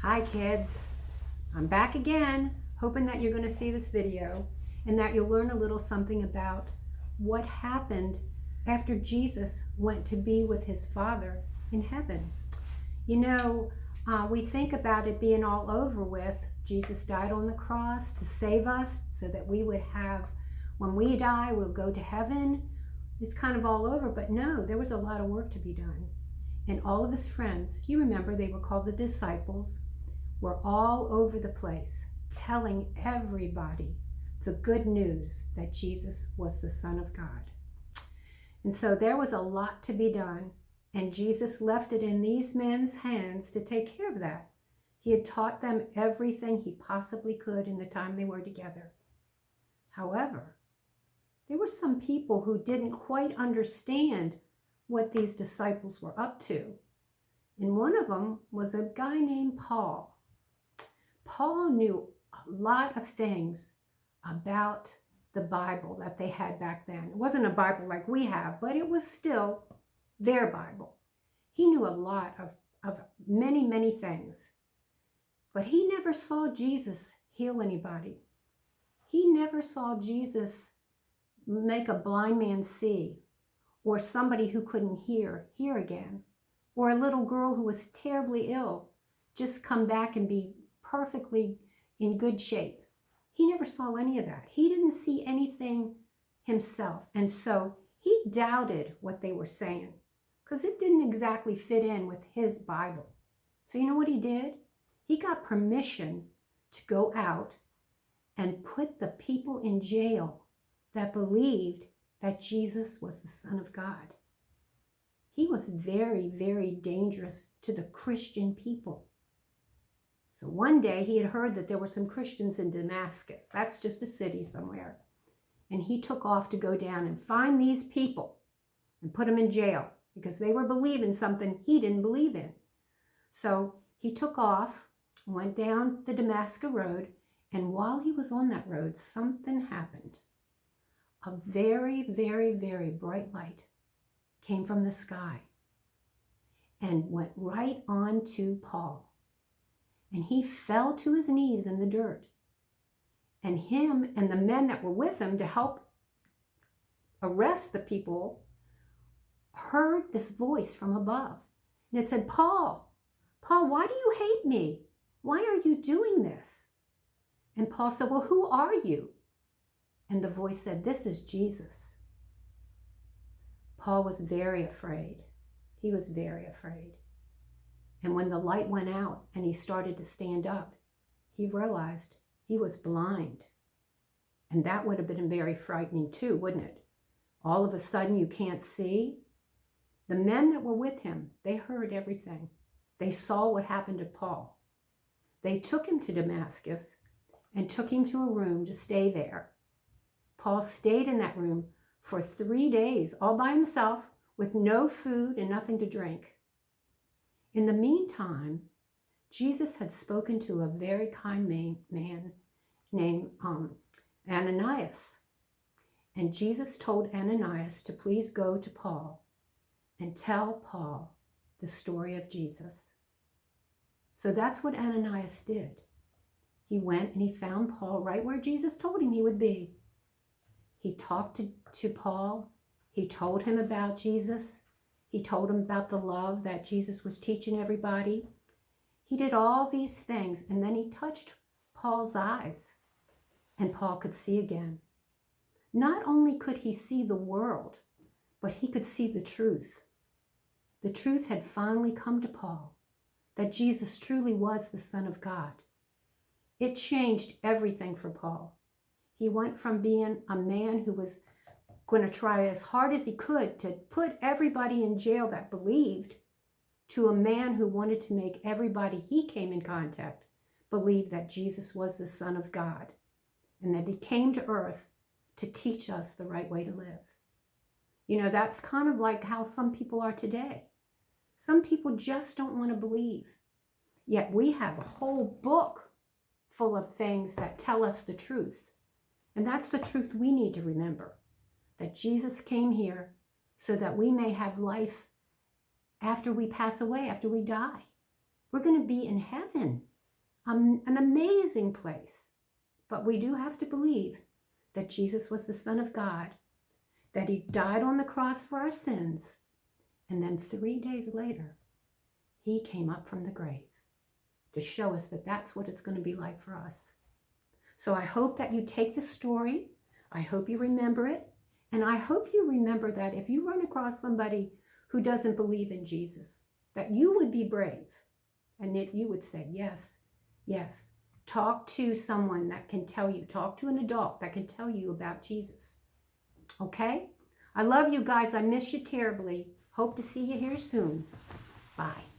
Hi kids, I'm back again, hoping that you're going to see this video and that you'll learn a little something about what happened after Jesus went to be with his Father in heaven. You know, we think about it being all over with. Jesus died on the cross to save us so that we would have, when we die, we'll go to heaven. It's kind of all over, but no, there was a lot of work to be done. And all of his friends, you remember they were called the disciples, were all over the place telling everybody the good news that Jesus was the Son of God. And so there was a lot to be done, and Jesus left it in these men's hands to take care of that. He had taught them everything he possibly could in the time they were together. However, there were some people who didn't quite understand what these disciples were up to. And one of them was a guy named Paul. Paul knew a lot of things about the Bible that they had back then. It wasn't a Bible like we have, but it was still their Bible. He knew a lot of many, many things. But he never saw Jesus heal anybody. He never saw Jesus make a blind man see, or somebody who couldn't hear again, or a little girl who was terribly ill just come back and be perfectly in good shape. He never saw any of that. He didn't see anything himself. And so he doubted what they were saying because it didn't exactly fit in with his Bible. So you know what he did? He got permission to go out and put the people in jail that believed that Jesus was the Son of God. He was very, very dangerous to the Christian people. So one day he had heard that there were some Christians in Damascus. That's just a city somewhere. And he took off to go down and find these people and put them in jail because they were believing something he didn't believe in. So he took off, went down the Damascus road, and while he was on that road, something happened. A very, very, very bright light came from the sky and went right on to Paul. And he fell to his knees in the dirt. And him and the men that were with him to help arrest the people heard this voice from above. And it said, Paul, why do you hate me? Why are you doing this? And Paul said, well, who are you? And the voice said, this is Jesus. Paul was very afraid. He was very afraid. And when the light went out and he started to stand up, he realized he was blind. And that would have been very frightening too, wouldn't it? All of a sudden you can't see. The men that were with him, they heard everything. They saw what happened to Paul. They took him to Damascus and took him to a room to stay there. Paul stayed in that room for 3 days, all by himself, with no food and nothing to drink. In the meantime, Jesus had spoken to a very kind man named Ananias. And Jesus told Ananias to please go to Paul and tell Paul the story of Jesus. So that's what Ananias did. He went and he found Paul right where Jesus told him he would be. He talked to Paul. He told him about Jesus. He told him about the love that Jesus was teaching everybody. He did all these things, and then he touched Paul's eyes, and Paul could see again. Not only could he see the world, but he could see the truth. The truth had finally come to Paul, that Jesus truly was the Son of God. It changed everything for Paul. He went from being a man who was going to try as hard as he could to put everybody in jail that believed, to a man who wanted to make everybody he came in contact believe that Jesus was the Son of God and that he came to earth to teach us the right way to live. You know, that's kind of like how some people are today. Some people just don't want to believe. Yet we have a whole book full of things that tell us the truth. And that's the truth we need to remember. That Jesus came here so that we may have life after we pass away, after we die. We're going to be in heaven. an amazing place. But we do have to believe that Jesus was the Son of God, that he died on the cross for our sins, and then 3 days later, he came up from the grave to show us that that's what it's going to be like for us. So I hope that you take the story. I hope you remember it. And I hope you remember that if you run across somebody who doesn't believe in Jesus, that you would be brave and that you would say, yes, yes. Talk to someone that can tell you. Talk to an adult that can tell you about Jesus. Okay? I love you guys. I miss you terribly. Hope to see you here soon. Bye.